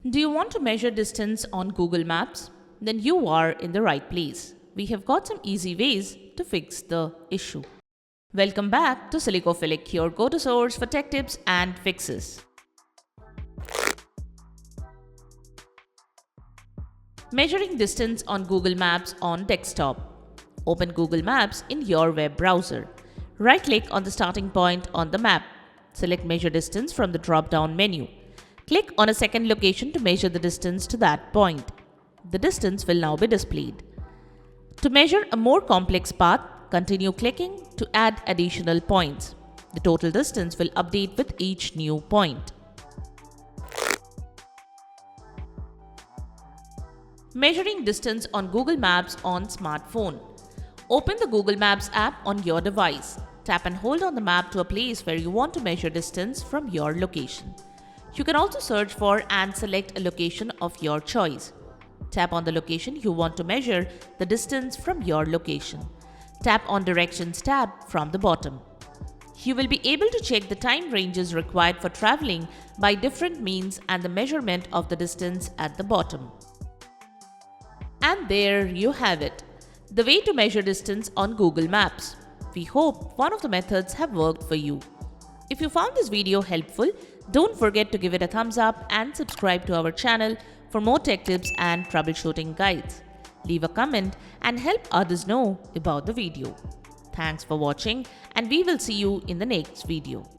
Do you want to measure distance on Google Maps? Then you are in the right place. We have got some easy ways to fix the issue. Welcome back to Silicophilic, your go-to source for tech tips and fixes. Measuring distance on Google Maps on desktop. Open Google Maps in your web browser. Right-click on the starting point on the map. Select Measure Distance from the drop-down menu. Click on a second location to measure the distance to that point. The distance will now be displayed. To measure a more complex path, continue clicking to add additional points. The total distance will update with each new point. Measuring distance on Google Maps on smartphone. Open the Google Maps app on your device. Tap and hold on the map to a place where you want to measure distance from your location. You can also search for and select a location of your choice. Tap on the location you want to measure the distance from your location. Tap on Directions tab from the bottom. You will be able to check the time ranges required for traveling by different means and the measurement of the distance at the bottom. And there you have it, the way to measure distance on Google Maps. We hope one of the methods have worked for you. If you found this video helpful, don't forget to give it a thumbs up and subscribe to our channel for more tech tips and troubleshooting guides. Leave a comment and help others know about the video. Thanks for watching, and we will see you in the next video.